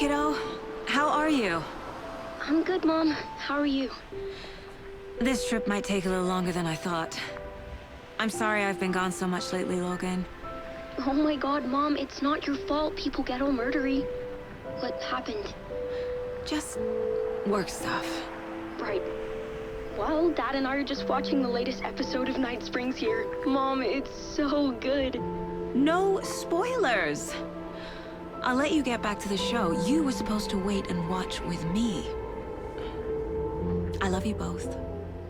kiddo. How are you? I'm good, Mom. How are you? This trip might take a little longer than I thought. I'm sorry I've been gone so much lately, Logan. Oh my god, Mom, it's not your fault people get all murdery. What happened? Just work stuff. Right. Well, Dad and I are just watching the latest episode of Night Springs here. Mom, it's so good. No spoilers! I'll let you get back to the show. You were supposed to wait and watch with me. I love you both.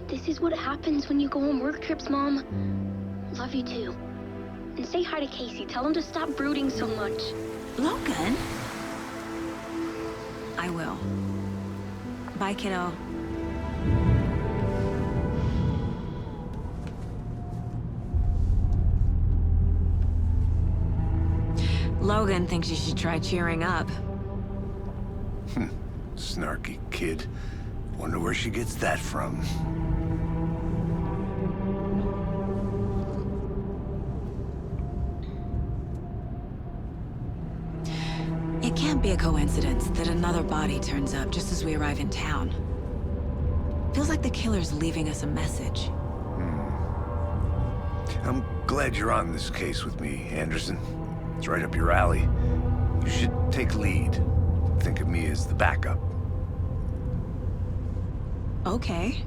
This is what happens when you go on work trips, Mom. Love you too. And say hi to Casey. Tell him to stop brooding so much. Logan? I will. Bye, kiddo. Logan thinks you should try cheering up. Snarky kid. Wonder where she gets that from. It can't be a coincidence that another body turns up just as we arrive in town. Feels like the killer's leaving us a message. I'm glad you're on this case with me, Anderson. It's right up your alley. You should take lead. Think of me as the backup. Okay.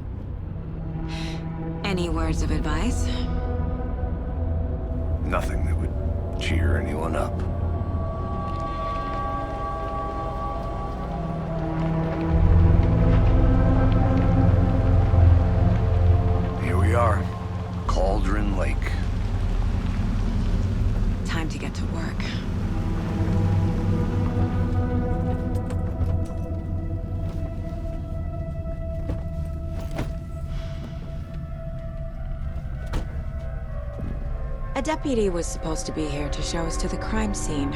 Any words of advice? Nothing that would cheer anyone up. Here we are. Cauldron Lake. Time to get to work. A deputy was supposed to be here to show us to the crime scene.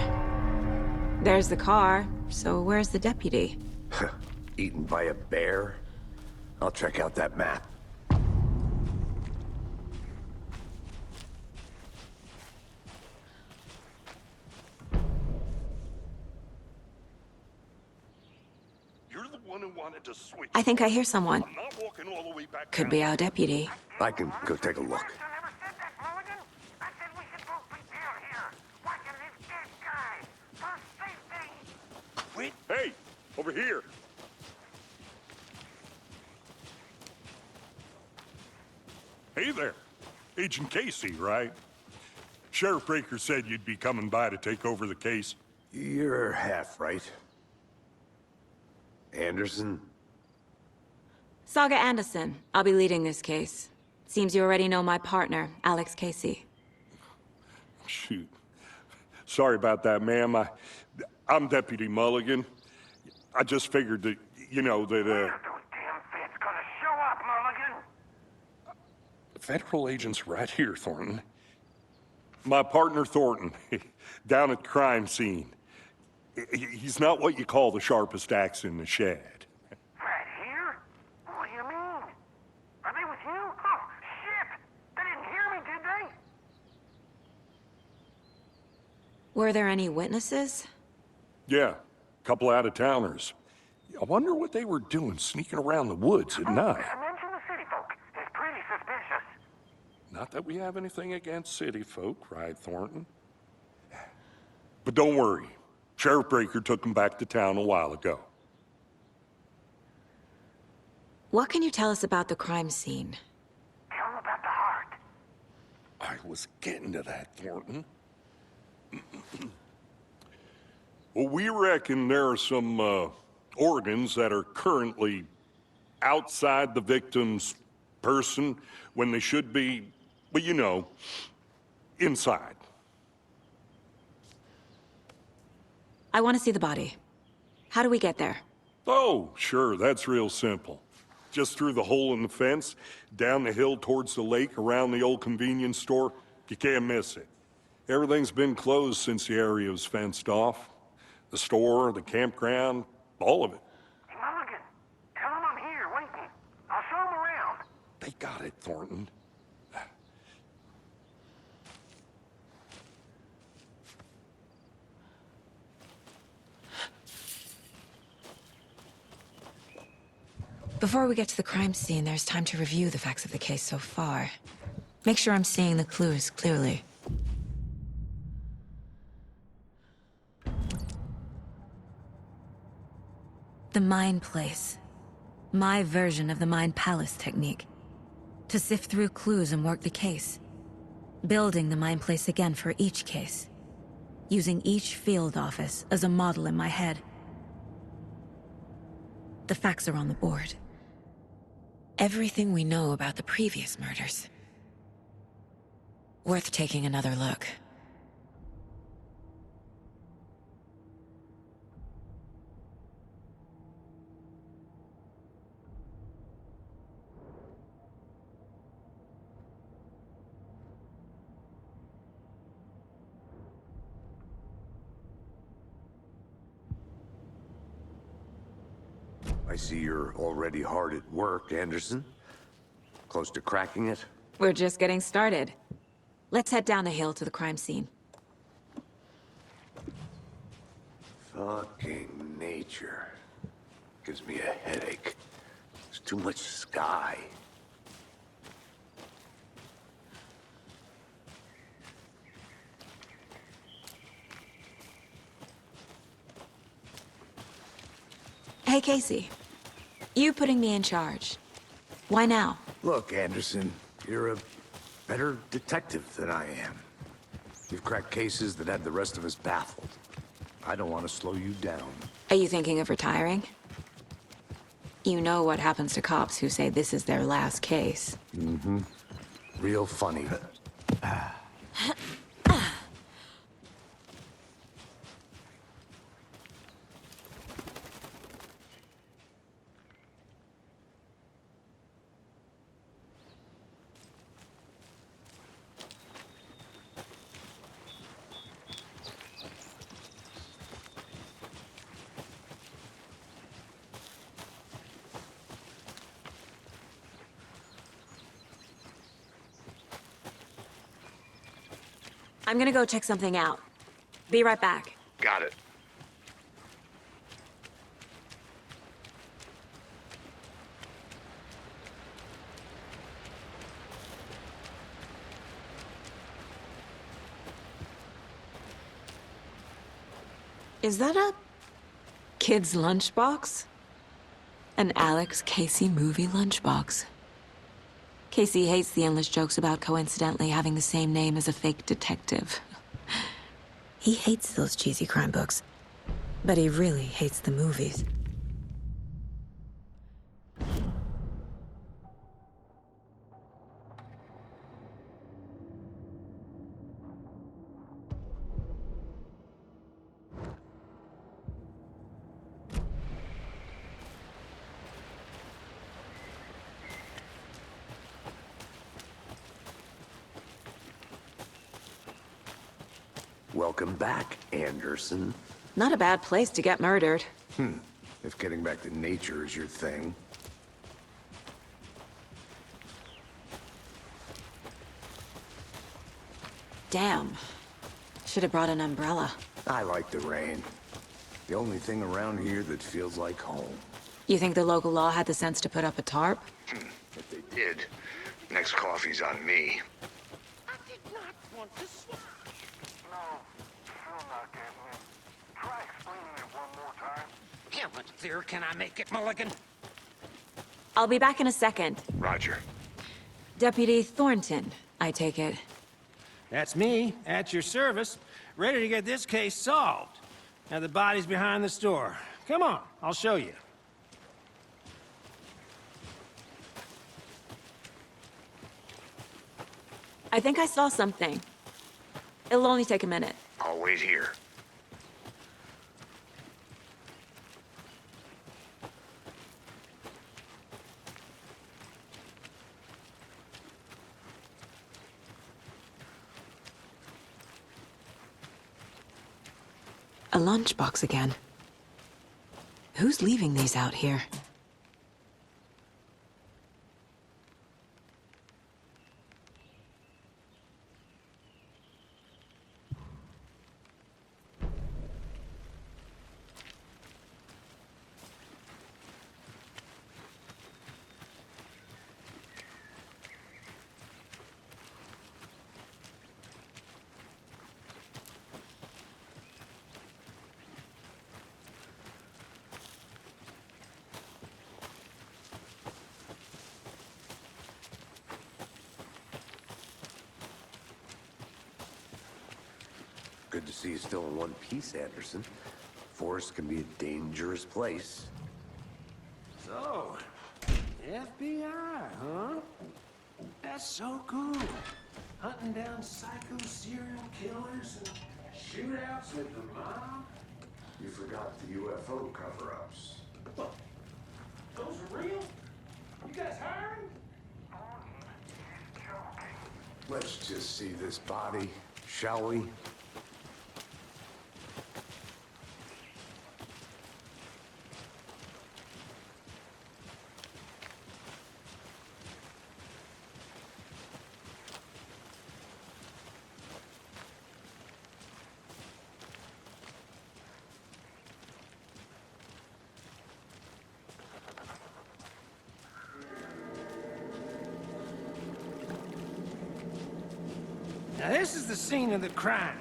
There's the car, so where's the deputy? Eaten by a bear? I'll check out that map. You're the one who wanted to switch. I think I hear someone. I'm not walking all the way back Could down. be our deputy. I can go take a look. I never said that, Mulligan. I said we should both be down here, watching this dead guy. For safety. Wait. Hey, over here. Hey there. Agent Casey, right? Sheriff Breaker said you'd be coming by to take over the case. You're half right. Anderson? Saga Anderson. I'll be leading this case. Seems you already know my partner, Alex Casey. Shoot. Sorry about that, ma'am. I'm Deputy Mulligan. I just figured that, When are those damn feds gonna show up, Mulligan? Federal agent's right here, Thornton. My partner, Thornton, down at the crime scene. He's not what you call the sharpest axe in the shed. Right here? What do you mean? Are they with you? Oh, shit! They didn't hear me, did they? Were there any witnesses? Yeah, couple out-of-towners. I wonder what they were doing sneaking around the woods at night. I mentioned the city folk. It's pretty suspicious. Not that we have anything against city folk, cried Thornton. But don't worry. Sheriff Breaker took them back to town a while ago. What can you tell us about the crime scene? Tell them about the heart. I was getting to that, Thornton. Well, we reckon there are some organs that are currently outside the victim's person when they should be, well, you know, inside. I want to see the body. How do we get there? Oh, sure, that's real simple. Just through the hole in the fence, down the hill towards the lake, around the old convenience store. You can't miss it. Everything's been closed since the area was fenced off. The store, the campground, all of it. Hey, Mulligan, tell them I'm here waiting. I'll show them around. They got it, Thornton. Before we get to the crime scene, there's time to review the facts of the case so far. Make sure I'm seeing the clues clearly. The Mind Place. My version of the Mind Palace technique. To sift through clues and work the case. Building the Mind Place again for each case. Using each field office as a model in my head. The facts are on the board. Everything we know about the previous murders. Worth taking another look. I see you're already hard at work, Anderson. Close to cracking it? We're just getting started. Let's head down the hill to the crime scene. Fucking nature. Gives me a headache. There's too much sky. Hey, Casey. You putting me in charge. Why now? Look, Anderson, you're a better detective than I am. You've cracked cases that had the rest of us baffled. I don't want to slow you down. Are you thinking of retiring? You know what happens to cops who say this is their last case. Mm-hmm. Real funny. I'm gonna go check something out. Be right back. Got it. Is that a kid's lunchbox? An Alex Casey movie lunchbox. Casey hates the endless jokes about coincidentally having the same name as a fake detective. He hates those cheesy crime books, but he really hates the movies. Welcome back, Anderson. Not a bad place to get murdered. If getting back to nature is your thing. Damn. Should have brought an umbrella. I like the rain. The only thing around here that feels like home. You think the local law had the sense to put up a tarp? If they did, next coffee's on me. I did not want to swap. No, still not getting it. Try explaining it one more time. How much clearer can I make it, Mulligan? I'll be back in a second. Roger. Deputy Thornton, I take it. That's me, at your service, ready to get this case solved. Now the body's behind the store. Come on, I'll show you. I think I saw something. It'll only take a minute. I'll wait here. A lunchbox again. Who's leaving these out here? Good to see you still in one piece, Anderson. Forest can be a dangerous place. So, FBI, huh? That's so cool. Hunting down psycho serial killers and shootouts with the mob. You forgot the UFO cover-ups. What? Those are real? You guys hiring? Let's just see this body, shall we? Now this is the scene of the crime.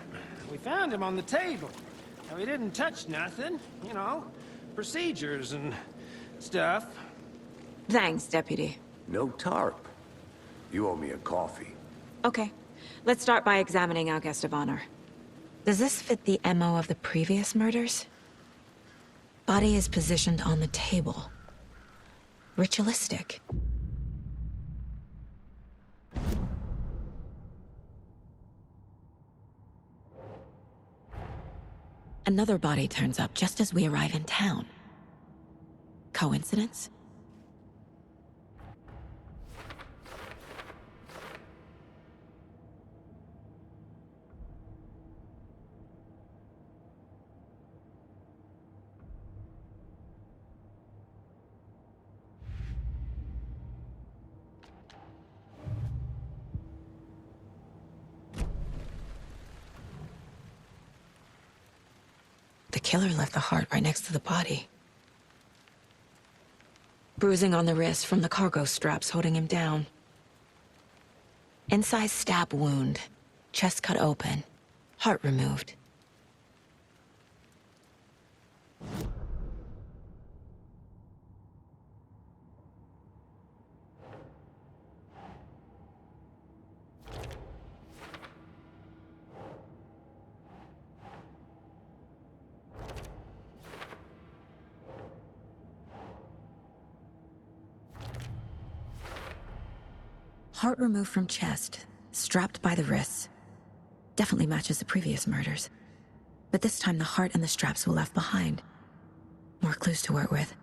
We found him on the table. Now he didn't touch nothing, you know, procedures and stuff. Thanks, Deputy. No tarp. You owe me a coffee. Okay, let's start by examining our guest of honor. Does this fit the MO of the previous murders? Body is positioned on the table. Ritualistic. Another body turns up just as we arrive in town. Coincidence? The killer left the heart right next to the body. Bruising on the wrist from the cargo straps holding him down. Incised stab wound, chest cut open, heart removed. Heart removed from chest, strapped by the wrists. Definitely matches the previous murders. But this time the heart and the straps were left behind. More clues to work with.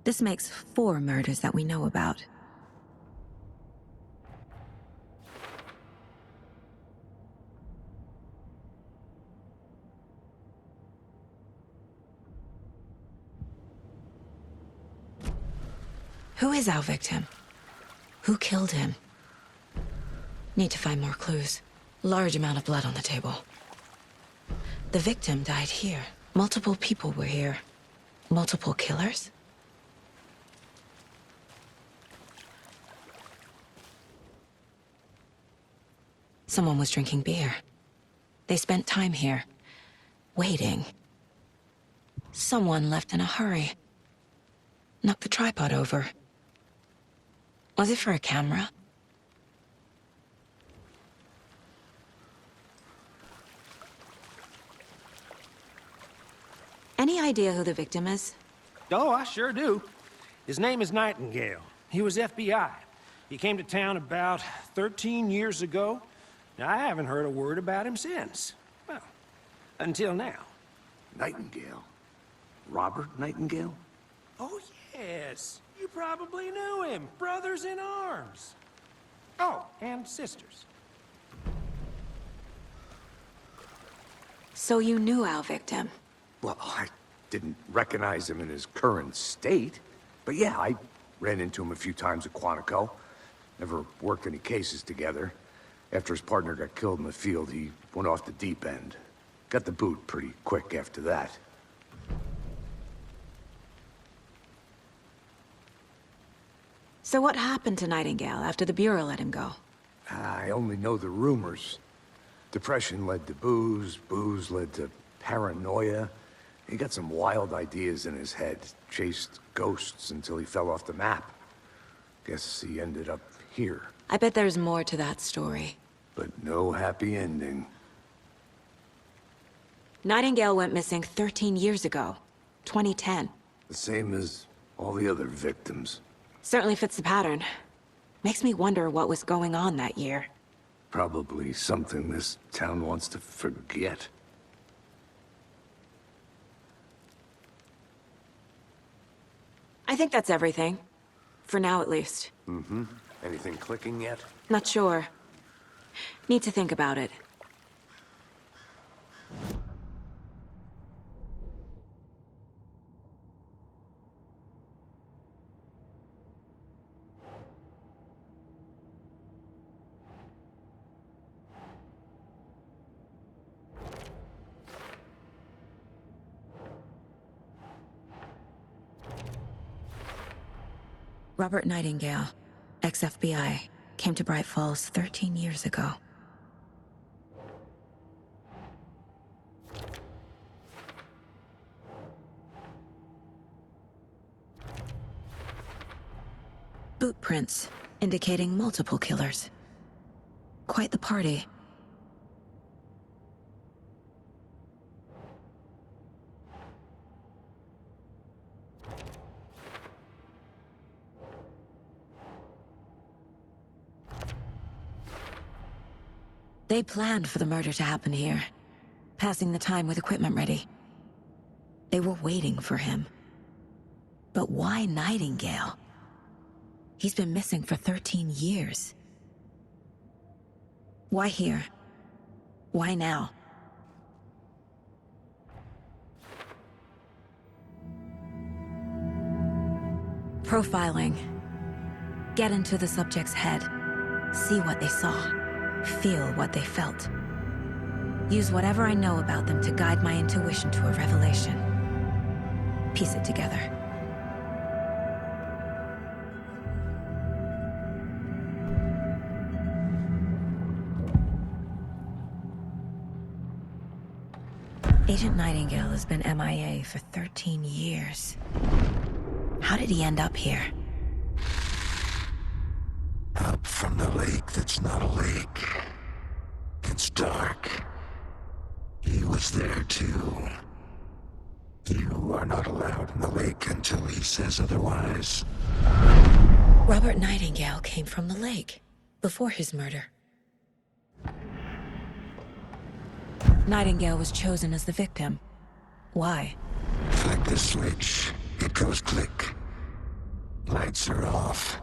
This makes 4 murders that we know about. Who is our victim? Who killed him? Need to find more clues. Large amount of blood on the table. The victim died here. Multiple people were here. Multiple killers? Someone was drinking beer. They spent time here, waiting. Someone left in a hurry. Knocked the tripod over. Was it for a camera? Any idea who the victim is? Oh, I sure do. His name is Nightingale. He was FBI. He came to town about 13 years ago. Now, I haven't heard a word about him since. Well, until now. Nightingale? Robert Nightingale? Oh, yes. You probably knew him. Brothers in arms. Oh, and sisters. So you knew our victim? Well, I didn't recognize him in his current state. But yeah, I ran into him a few times at Quantico. Never worked any cases together. After his partner got killed in the field, he went off the deep end. Got the boot pretty quick after that. So what happened to Nightingale after the Bureau let him go? I only know the rumors. Depression led to booze, booze led to paranoia. He got some wild ideas in his head, chased ghosts until he fell off the map. Guess he ended up here. I bet there's more to that story. But no happy ending. Nightingale went missing 13 years ago. 2010. The same as all the other victims. Certainly fits the pattern. Makes me wonder what was going on that year. Probably something this town wants to forget. I think that's everything. For now, at least. Anything clicking yet? Not sure. Need to think about it. Robert Nightingale, ex-FBI, came to Bright Falls 13 years ago. Boot prints, indicating multiple killers. Quite the party. They planned for the murder to happen here, passing the time with equipment ready. They were waiting for him. But why Nightingale? He's been missing for 13 years. Why here? Why now? Profiling. Get into the subject's head. See what they saw. Feel what they felt. Use whatever I know about them to guide my intuition to a revelation. Piece it together. Agent Nightingale has been MIA for 13 years. How did he end up here? Up from the lake that's not a lake. It's dark. He was there too. You are not allowed in the lake until he says otherwise. Robert Nightingale came from the lake, before his murder. Nightingale was chosen as the victim. Why? Flick the switch. It goes click. Lights are off.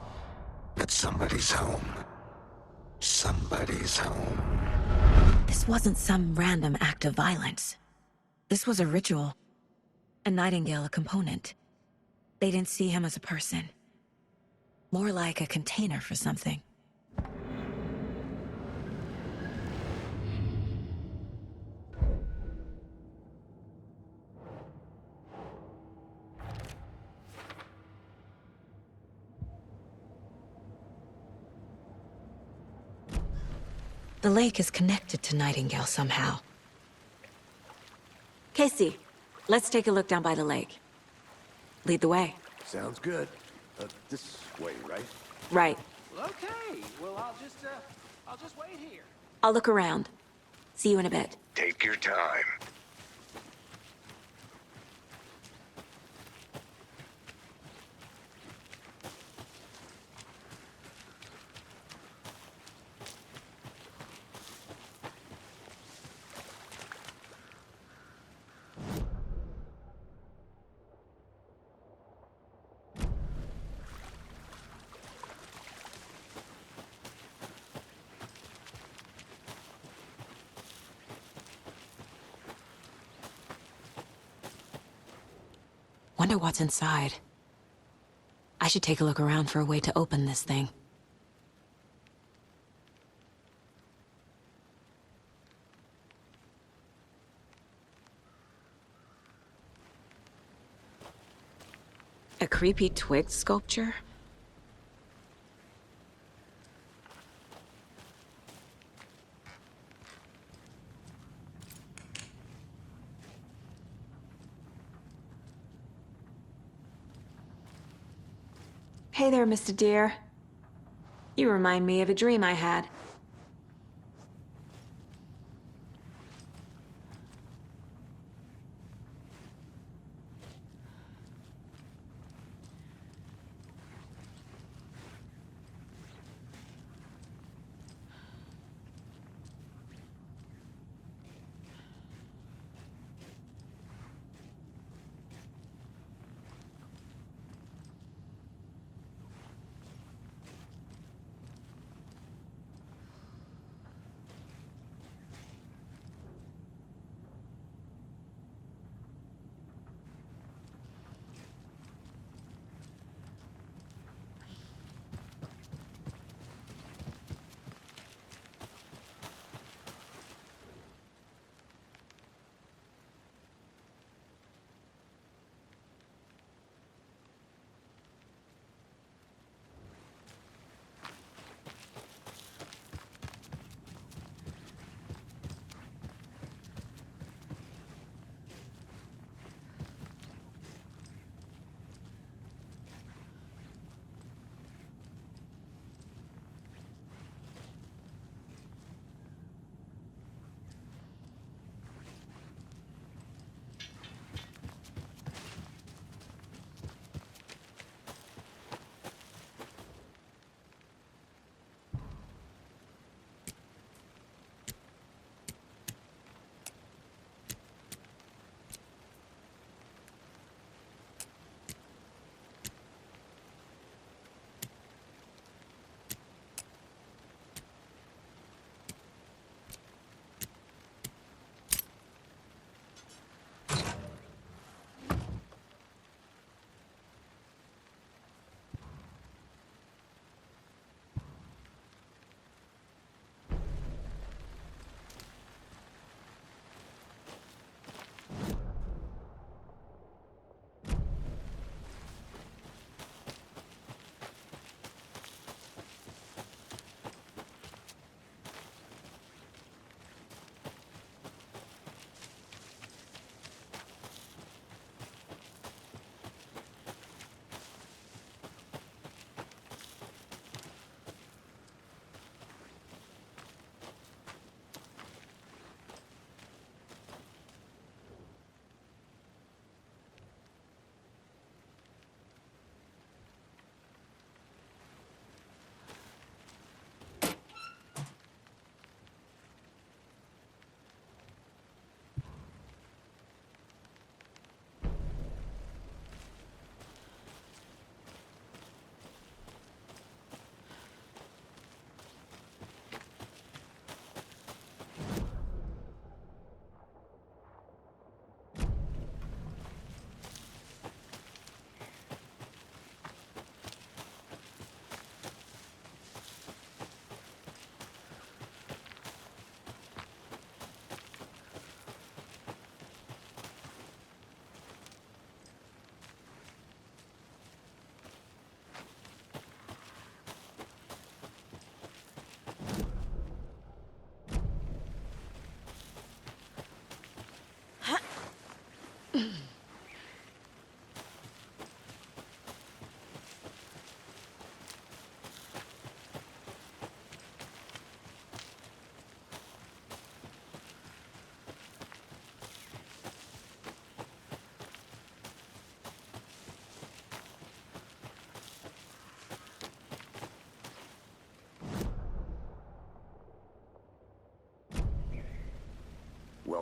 But somebody's home. Somebody's home. This wasn't some random act of violence. This was a ritual. And Nightingale a component. They didn't see him as a person. More like a container for something. The lake is connected to Nightingale somehow. Casey, let's take a look down by the lake. Lead the way. Sounds good. This way, right? Right. Okay, well, I'll just wait here. I'll look around. See you in a bit. Take your time. Wonder what's inside. I should take a look around for a way to open this thing. A creepy twig sculpture? Hey there, Mr. Deer. You remind me of a dream I had.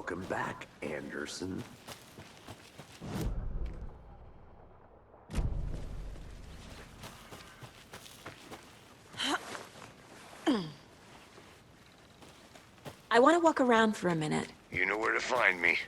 Welcome back, Anderson. I want to walk around for a minute. You know where to find me.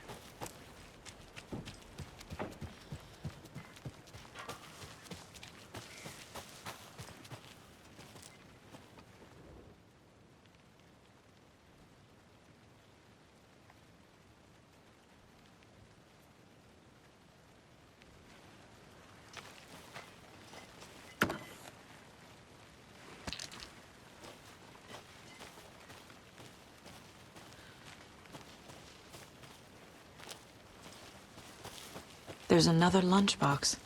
There's another lunchbox.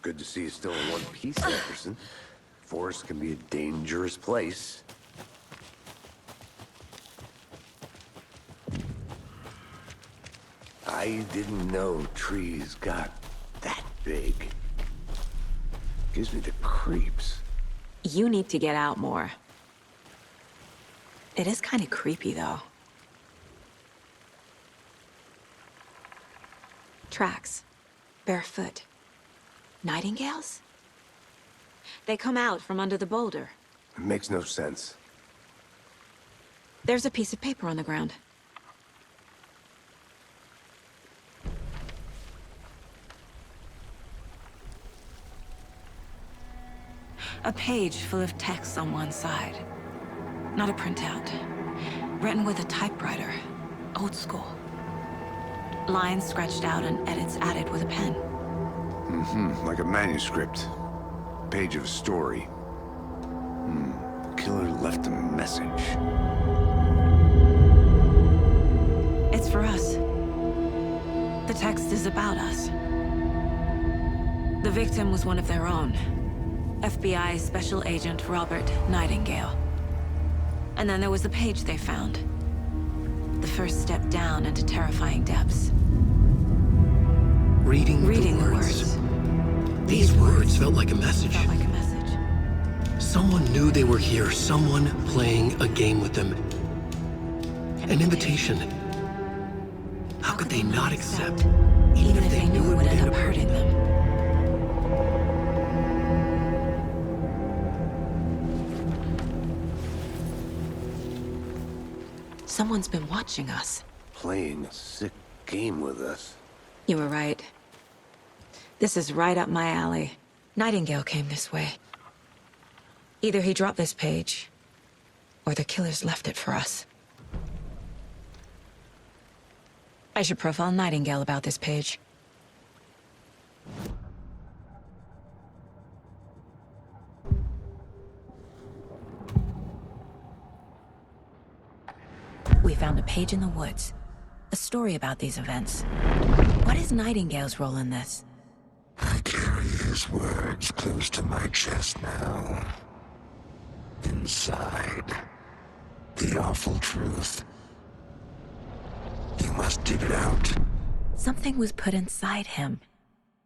Good to see you still in one piece, Anderson. Forest can be a dangerous place. I didn't know trees got that big. Gives me the creeps. You need to get out more. It is kind of creepy, though. Tracks. Barefoot. Nightingales? They come out from under the boulder. It makes no sense. There's a piece of paper on the ground. A page full of text on one side. Not a printout. Written with a typewriter. Old school. Lines scratched out and edits added with a pen. Like a manuscript. Page of a story. The killer left a message. It's for us. The text is about us. The victim was one of their own. FBI Special Agent Robert Nightingale. And then there was the page they found. The first step down into terrifying depths. Reading the words. These words felt like a message. Someone knew they were here, someone playing a game with them. An invitation. How could they not accept, even if they knew it would end up hurting them? Someone's been watching us. Playing a sick game with us. You were right. This is right up my alley. Nightingale came this way. Either he dropped this page, or the killers left it for us. I should profile Nightingale about this page. We found a page in the woods. A story about these events. What is Nightingale's role in this? I carry his words close to my chest now. Inside, the awful truth. You must dig it out. Something was put inside him.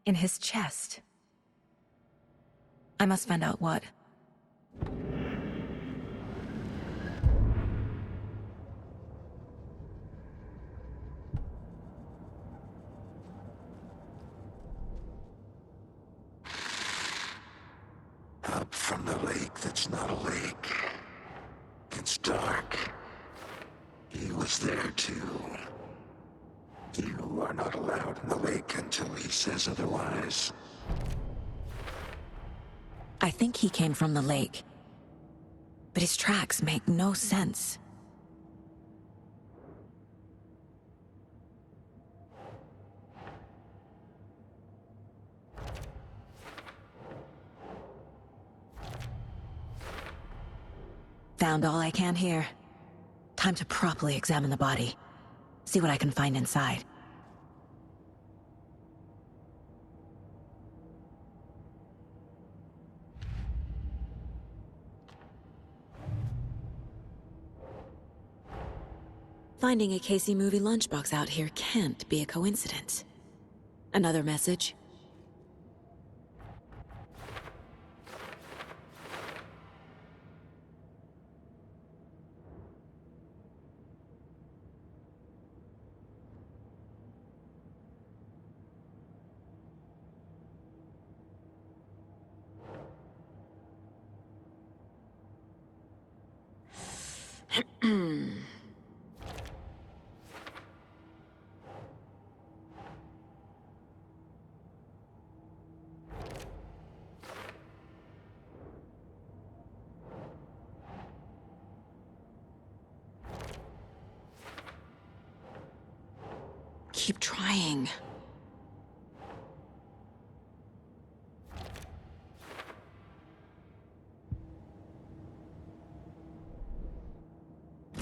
In his chest. I must find out what. Up from the lake that's not a lake. It's dark. He was there too. You are not allowed in the lake until he says otherwise. I think he came from the lake. But his tracks make no sense. Found all I can here. Time to properly examine the body. See what I can find inside. Finding a Casey movie lunchbox out here can't be a coincidence. Another message? Keep trying.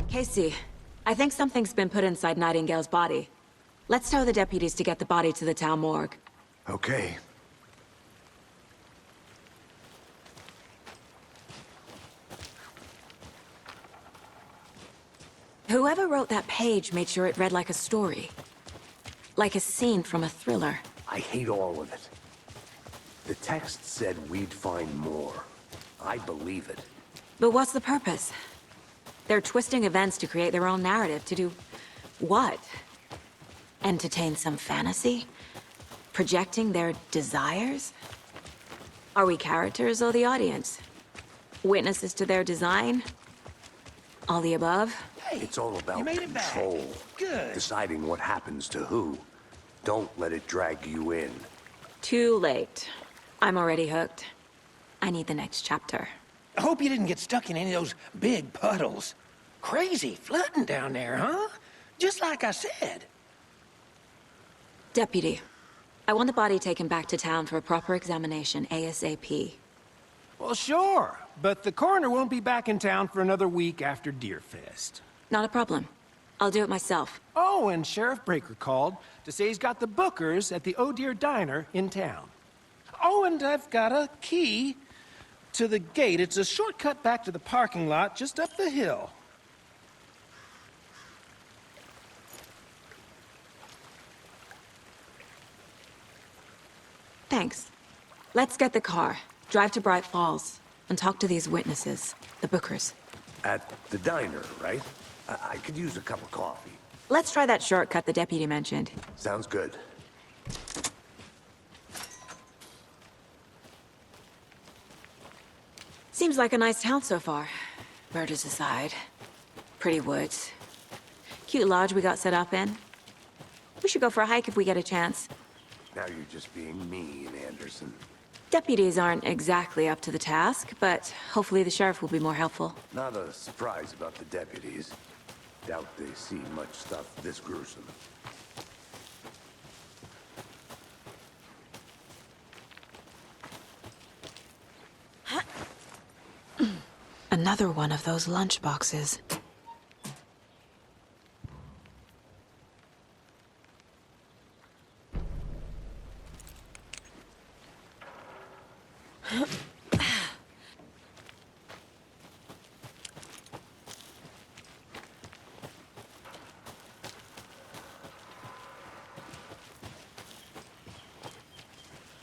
Casey, I think something's been put inside Nightingale's body. Let's tell the deputies to get the body to the town morgue. Okay. Whoever wrote that page made sure it read like a story. Like a scene from a thriller. I hate all of it. The text said we'd find more. I believe it. But what's the purpose? They're twisting events to create their own narrative. To do what? Entertain some fantasy? Projecting their desires? Are we characters or the audience? Witnesses to their design? All the above? It's all about you made it back. control. Good. Deciding what happens to who. Don't let it drag you in. Too late. I'm already hooked. I need the next chapter. I hope you didn't get stuck in any of those big puddles. Crazy flooding down there, huh? Just like I said. Deputy, I want the body taken back to town for a proper examination ASAP. Well, sure. But the coroner won't be back in town for another week after Deerfest. Not a problem. I'll do it myself. Oh, and Sheriff Breaker called to say he's got the Bookers at the Oh Dear Diner in town. Oh, and I've got a key to the gate. It's a shortcut back to the parking lot just up the hill. Thanks. Let's get the car, drive to Bright Falls, and talk to these witnesses, the Bookers. At the diner, right? I could use a cup of coffee. Let's try that shortcut the deputy mentioned. Sounds good. Seems like a nice town so far. Murders aside. Pretty woods. Cute lodge we got set up in. We should go for a hike if we get a chance. Now you're just being mean, Anderson. Deputies aren't exactly up to the task, but hopefully the sheriff will be more helpful. Not a surprise about the deputies. Doubt they see much stuff this gruesome. Another one of those lunch boxes.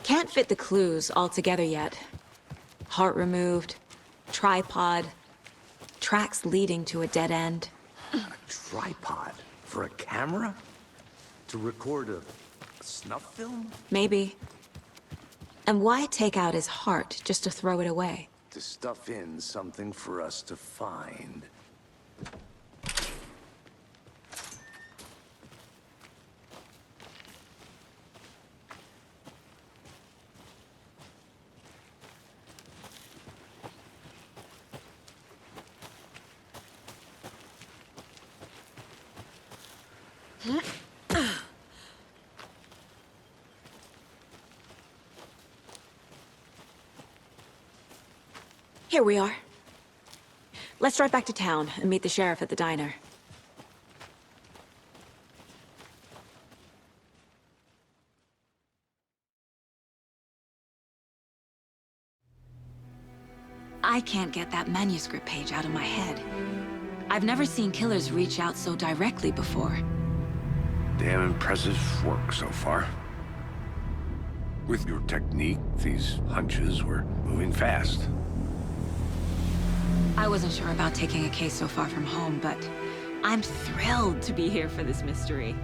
Can't fit the clues all together yet. Heart removed, tripod, tracks leading to a dead end. A tripod? For a camera? To record a snuff film? Maybe. And why take out his heart just to throw it away? To stuff in something for us to find. Here we are. Let's drive back to town and meet the sheriff at the diner. I can't get that manuscript page out of my head. I've never seen killers reach out so directly before. Damn impressive work so far. With your technique, these hunches were moving fast. I wasn't sure about taking a case so far from home, but I'm thrilled to be here for this mystery.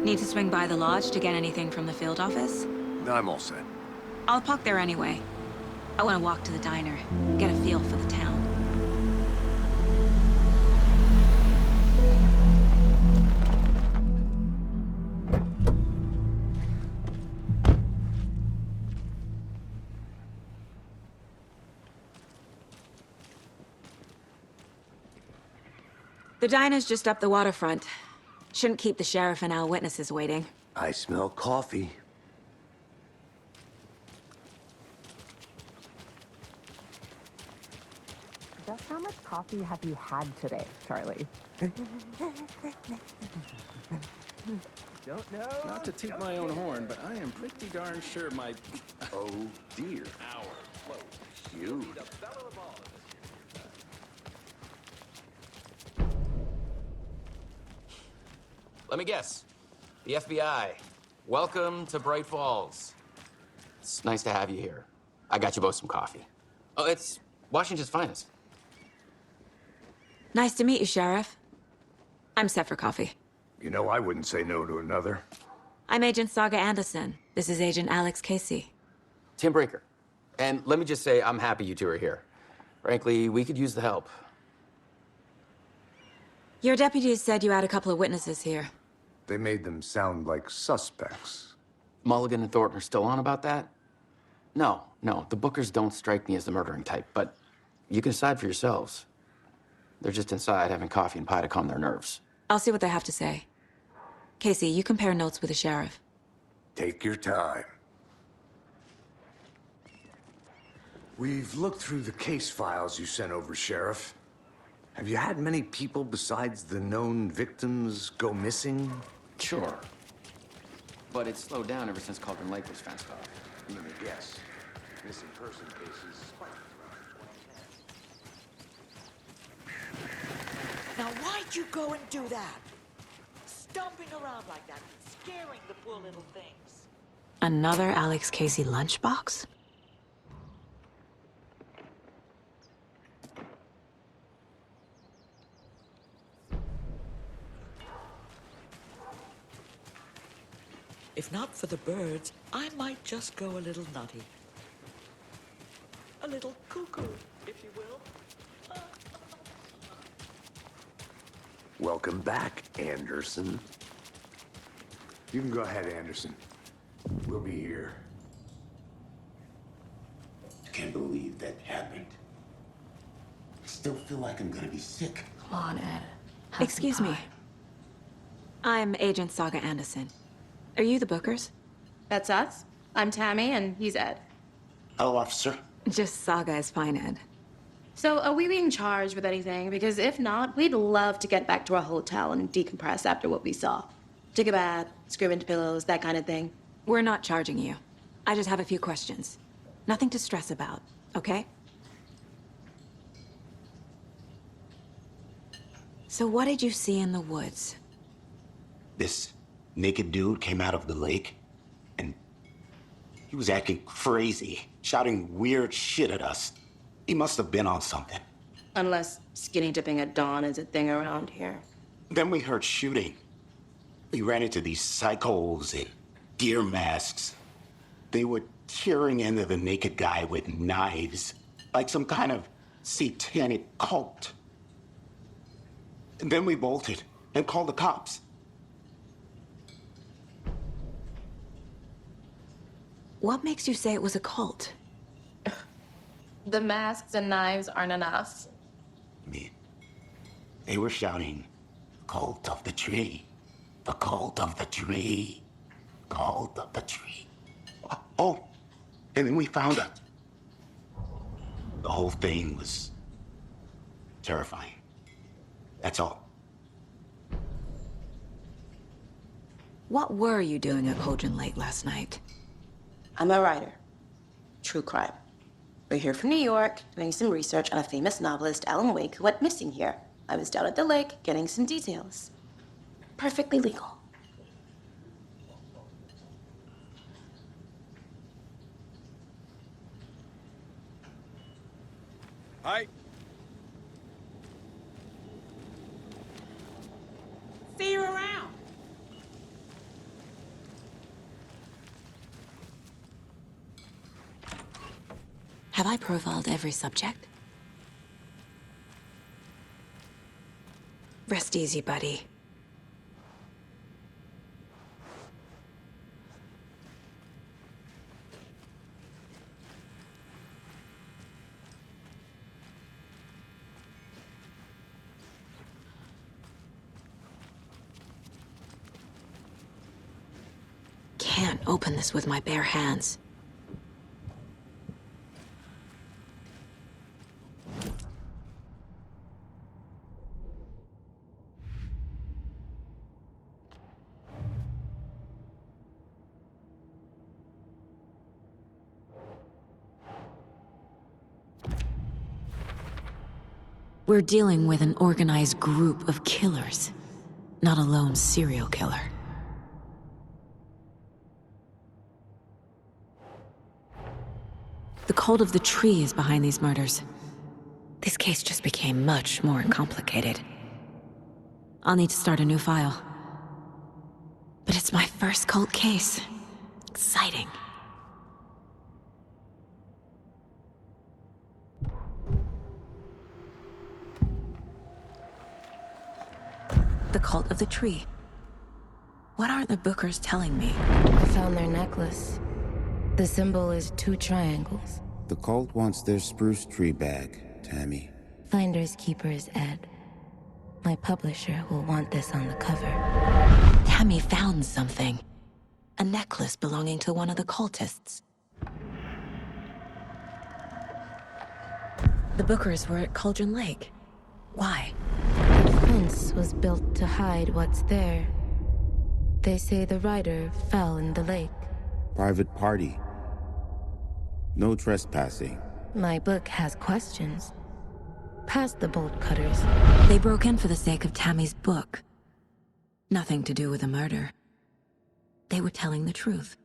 Need to swing by the lodge to get anything from the field office? I'm all set. I'll park there anyway. I want to walk to the diner, get a feel for the town. The diner's just up the waterfront. Shouldn't keep the sheriff and our witnesses waiting. I smell coffee. Just how much coffee have you had today, Charlie? Don't know. Not to toot my own horn, but I am pretty darn sure my... Oh, dear. Huge. Let me guess. The FBI. Welcome to Bright Falls. It's nice to have you here. I got you both some coffee. Oh, it's Washington's finest. Nice to meet you, Sheriff. I'm set for coffee. You know, I wouldn't say no to another. I'm Agent Saga Anderson. This is Agent Alex Casey. Tim Breaker. And let me just say, I'm happy you two are here. Frankly, we could use the help. Your deputies said you had a couple of witnesses here. They made them sound like suspects. Mulligan and Thornton are still on about that? No, the Bookers don't strike me as the murdering type, but you can decide for yourselves. They're just inside having coffee and pie to calm their nerves. I'll see what they have to say. Casey, you compare notes with the sheriff. Take your time. We've looked through the case files you sent over, Sheriff. Have you had many people besides the known victims go missing? Sure. But it's slowed down ever since Cauldron Lake was fenced off. Let me guess. Missing person cases. Now, why'd you go and do that? Stomping around like that, scaring the poor little things. Another Alex Casey lunchbox? If not for the birds, I might just go a little nutty. A little cuckoo, if you will. Welcome back, Anderson. You can go ahead, Anderson. We'll be here. I can't believe that happened. I still feel like I'm gonna be sick. Come on, Ed. Excuse me. I'm Agent Saga Anderson. Are you the Bookers? That's us. I'm Tammy, and he's Ed. Hello, officer. Just Saga is fine, Ed. So, are we being charged with anything? Because if not, we'd love to get back to our hotel and decompress after what we saw. Take a bath, scream into pillows, that kind of thing. We're not charging you. I just have a few questions. Nothing to stress about, okay? So what did you see in the woods? This naked dude came out of the lake, and he was acting crazy, shouting weird shit at us. He must have been on something. Unless skinny dipping at dawn is a thing around here. Then we heard shooting. We ran into these psychos in deer masks. They were tearing into the naked guy with knives, like some kind of satanic cult. And then we bolted and called the cops. What makes you say it was a cult? The masks and knives aren't enough. They were shouting, "Cult of the tree. The cult of the tree. Cult of the tree." Oh, and then we found out. The whole thing was terrifying. That's all. What were you doing at Cauldron Lake last night? I'm a writer. True crime. We're here from New York, doing some research on a famous novelist, Alan Wake, who went missing here. I was down at the lake, getting some details. Perfectly legal. Hi. See you around. Have I profiled every subject? Rest easy, buddy. Can't open this with my bare hands. We're dealing with an organized group of killers, not a lone serial killer. The cult of the tree is behind these murders. This case just became much more complicated. I'll need to start a new file. But it's my first cult case. Exciting. The cult of the tree. What aren't the Bookers telling me? I found their necklace. The symbol is 2 triangles. The cult wants their spruce tree back, Tammy. Finders keepers, Ed. My publisher will want this on the cover. Tammy found something. A necklace belonging to one of the cultists. The Bookers were at Cauldron Lake. Why? The fence was built to hide what's there. They say the writer fell in the lake. Private party. No trespassing. My book has questions. Past the bolt cutters. They broke in for the sake of Tammy's book. Nothing to do with a murder. They were telling the truth.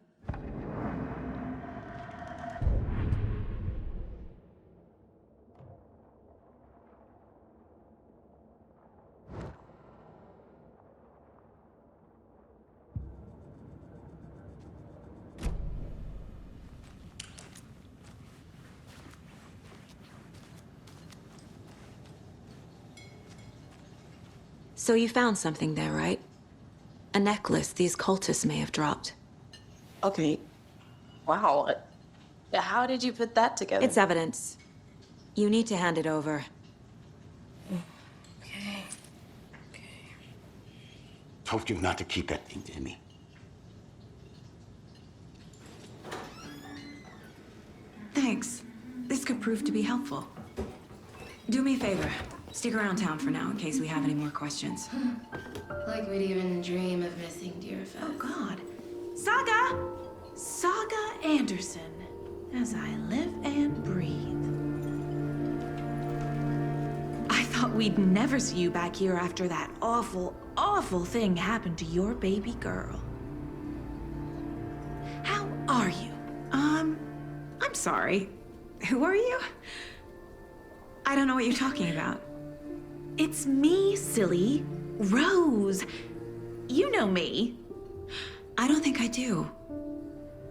So you found something there, right? A necklace these cultists may have dropped. Okay. Wow. How did you put that together? It's evidence. You need to hand it over. Okay. Told you not to keep that thing to me. Thanks. This could prove to be helpful. Do me a favor. Stick around town for now in case we have any more questions. Like we'd even dream of missing Deerfest. Oh, God. Saga! Saga Anderson. As I live and breathe. I thought we'd never see you back here after that awful, awful thing happened to your baby girl. How are you? I'm sorry. Who are you? I don't know what you're talking about. It's me, silly. Rose. You know me. I don't think I do.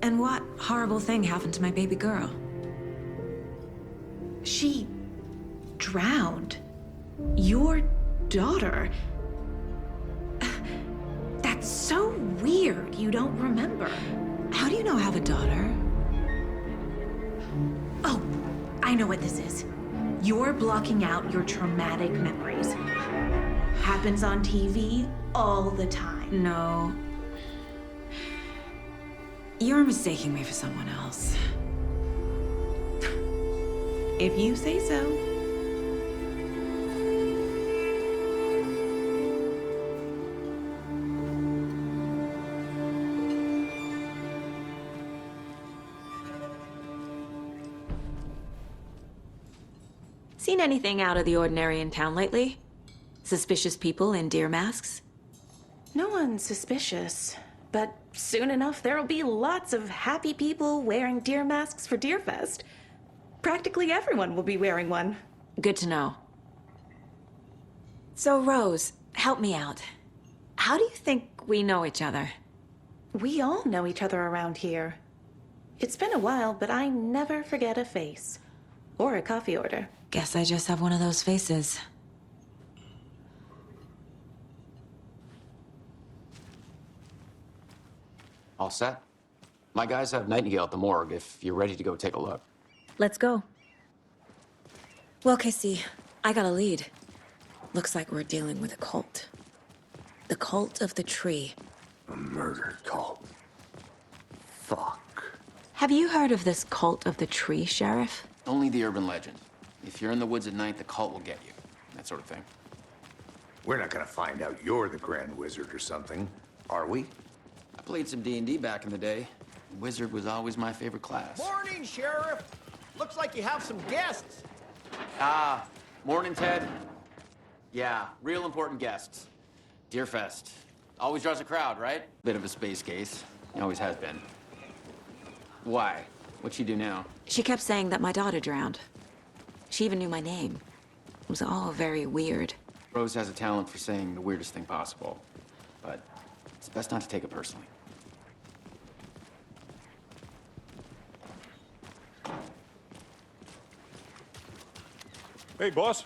And what horrible thing happened to my baby girl? She drowned. Your daughter. That's so weird you don't remember. How do you know I have a daughter? Oh, I know what this is. You're blocking out your traumatic memories. Happens on TV all the time. No. You're mistaking me for someone else. If you say so. Seen anything out of the ordinary in town lately? Suspicious people in deer masks? No one's suspicious, but soon enough there'll be lots of happy people wearing deer masks for Deerfest. Practically everyone will be wearing one. Good to know. So, Rose, help me out. How do you think we know each other? We all know each other around here. It's been a while, but I never forget a face. Or a coffee order. Guess I just have one of those faces. All set? My guys have Nightingale at the morgue if you're ready to go take a look. Let's go. Well, Casey, I got a lead. Looks like we're dealing with a cult. The cult of the tree. A murder cult. Fuck. Have you heard of this cult of the tree, Sheriff? Only the urban legend. If you're in the woods at night, the cult will get you. That sort of thing. We're not gonna find out you're the Grand Wizard or something, are we? I played some D&D back in the day. Wizard was always my favorite class. Morning, Sheriff. Looks like you have some guests. Ah, morning, Ted. Yeah, real important guests. Deerfest. Always draws a crowd, right? Bit of a space case. Always has been. Why? What'd she do now? She kept saying that my daughter drowned. She even knew my name. It was all very weird. Rose has a talent for saying the weirdest thing possible. But it's best not to take it personally. Hey, boss.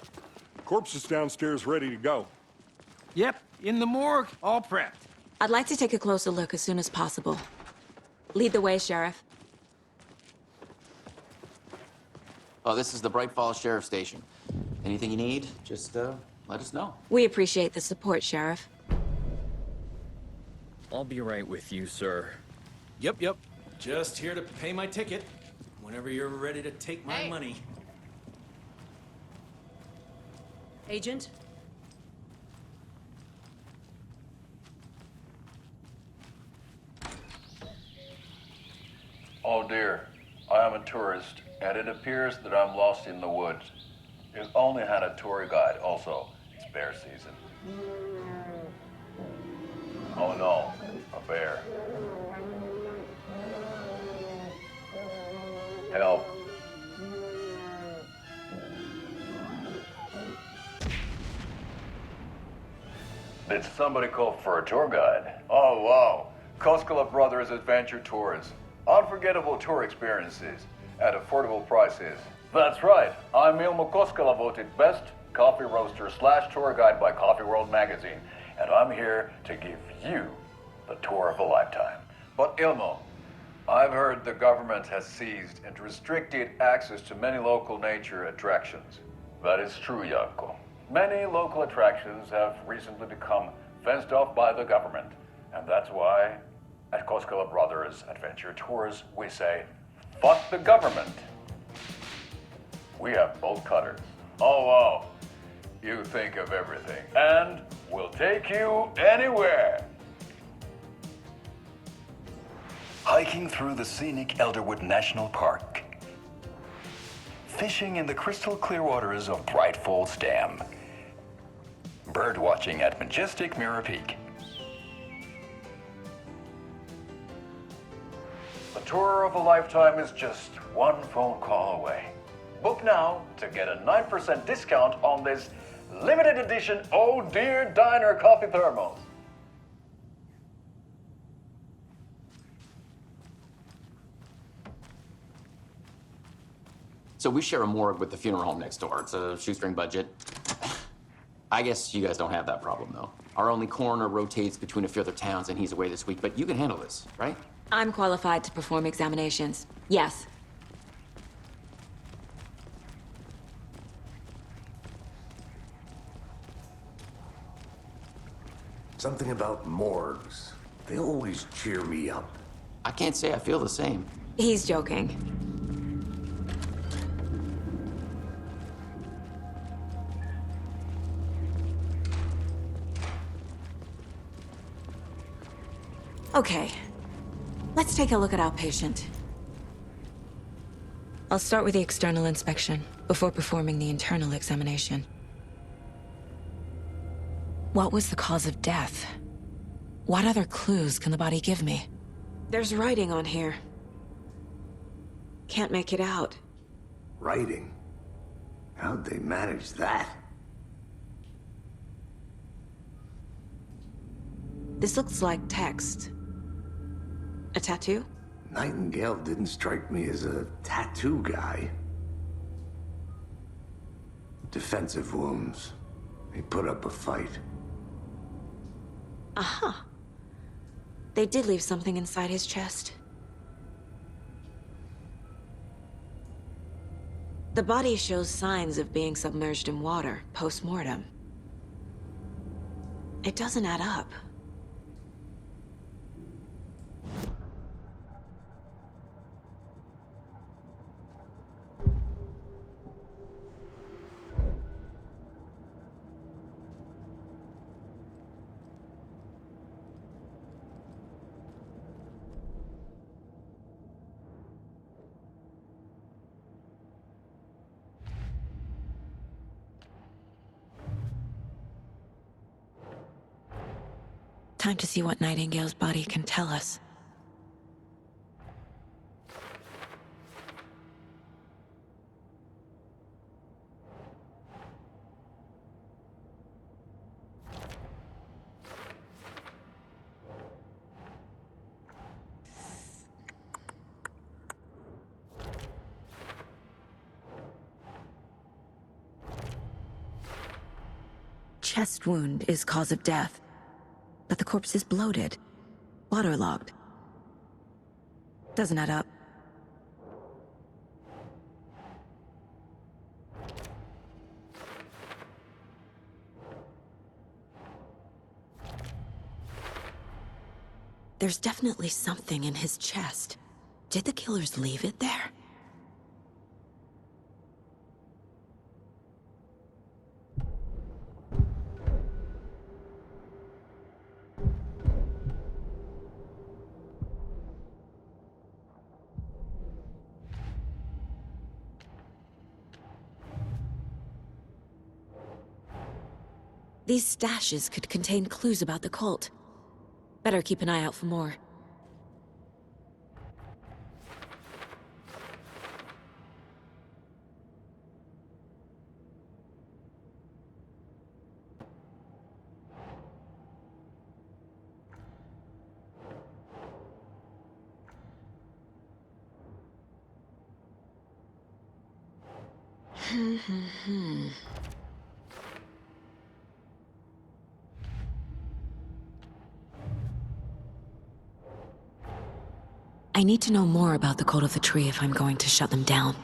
Corpse is downstairs ready to go. Yep, in the morgue, all prepped. I'd like to take a closer look as soon as possible. Lead the way, Sheriff. Oh, this is the Bright Falls Sheriff Station. Anything you need, just let us know. We appreciate the support, Sheriff. I'll be right with you, sir. Yep. Just here to pay my ticket. Whenever you're ready to take my money. Agent? Oh dear, I am a tourist, and it appears that I'm lost in the woods. You've only had a tour guide, also. It's bear season. Oh no, a bear. Help. Did somebody call for a tour guide? Oh wow, Koskela Brothers Adventure Tours. Unforgettable tour experiences at affordable prices. That's right, I'm Ilmo Koskela, voted best coffee roaster / tour guide by Coffee World magazine, and I'm here to give you the tour of a lifetime. But Ilmo, I've heard the government has seized and restricted access to many local nature attractions. That is true, Janko. Many local attractions have recently become fenced off by the government, and that's why at Koskela Brothers Adventure Tours, we say, fuck the government. We have bolt cutters. Oh, wow. You think of everything. And we'll take you anywhere. Hiking through the scenic Elderwood National Park. Fishing in the crystal clear waters of Bright Falls Dam. Bird watching at majestic Mirror Peak. The tour of a lifetime is just one phone call away. Book now to get a 9% discount on this limited edition Oh Dear Diner coffee thermos. So we share a morgue with the funeral home next door. It's a shoestring budget. I guess you guys don't have that problem, though. Our only coroner rotates between a few other towns, and he's away this week, but you can handle this, right? I'm qualified to perform examinations. Yes. Something about morgues. They always cheer me up. I can't say I feel the same. He's joking. Okay, let's take a look at outpatient. I'll start with the external inspection before performing the internal examination. What was the cause of death? What other clues can the body give me? There's writing on here. Can't make it out. Writing? How'd they manage that? This looks like text. A tattoo? Nightingale didn't strike me as a tattoo guy. Defensive wounds. He put up a fight. Aha. They did leave something inside his chest. The body shows signs of being submerged in water post-mortem. It doesn't add up. Time to see what Nightingale's body can tell us. Chest wound is cause of death. But the corpse is bloated, waterlogged. Doesn't add up. There's definitely something in his chest. Did the killers leave it there? These stashes could contain clues about the cult. Better keep an eye out for more. I need to know more about the Code of the Tree if I'm going to shut them down.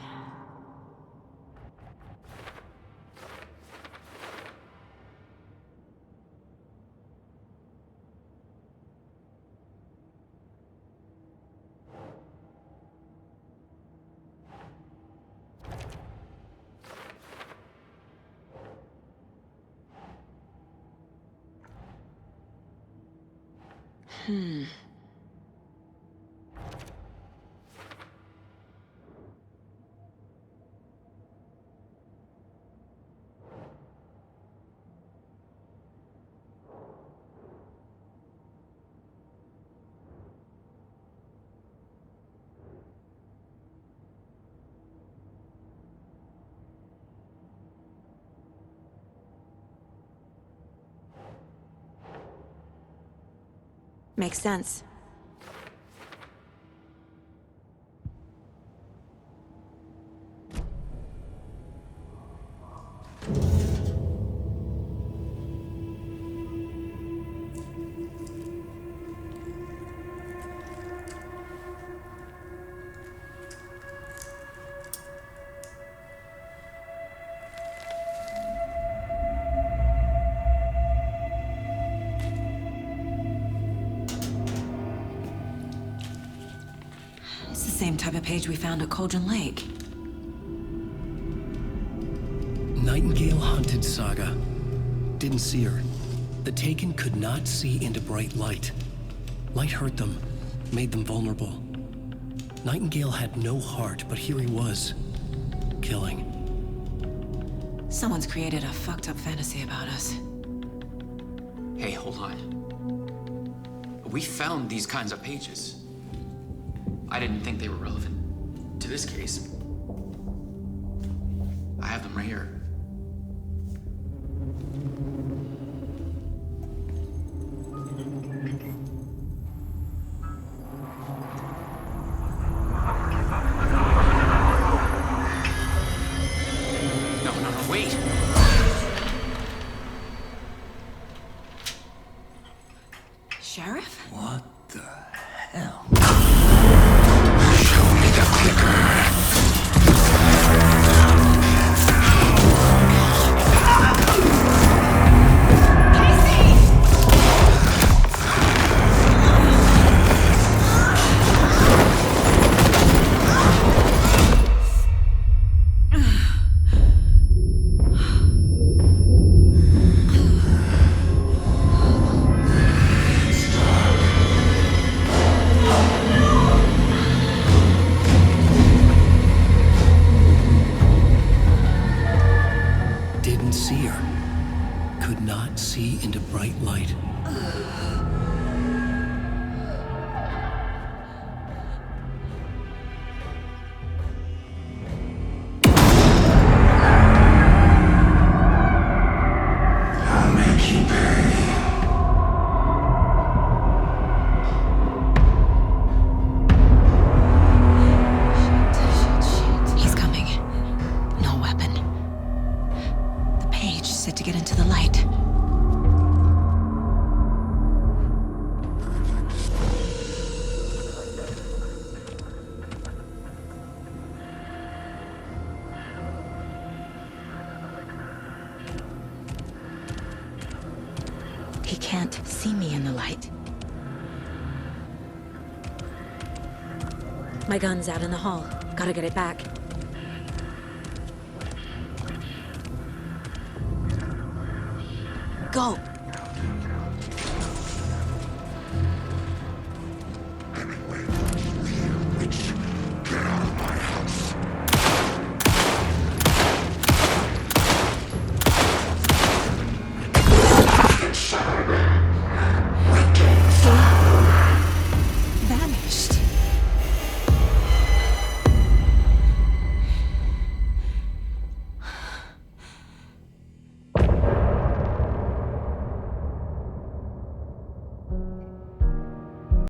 Makes sense. Same type of page we found at Cauldron Lake. Nightingale hunted Saga. Didn't see her. The Taken could not see into bright light. Light hurt them, made them vulnerable. Nightingale had no heart, but here he was, killing. Someone's created a fucked up fantasy about us. Hey, hold on. We found these kinds of pages. I didn't think they were relevant to this case. I have them right here. No, wait! Sheriff? What the hell? Didn't see her. Could not see into bright light. I'll make you pay. He's coming. No weapon. The page set to get into the light. He can't see me in the light. My gun's out in the hall. Gotta get it back. Go!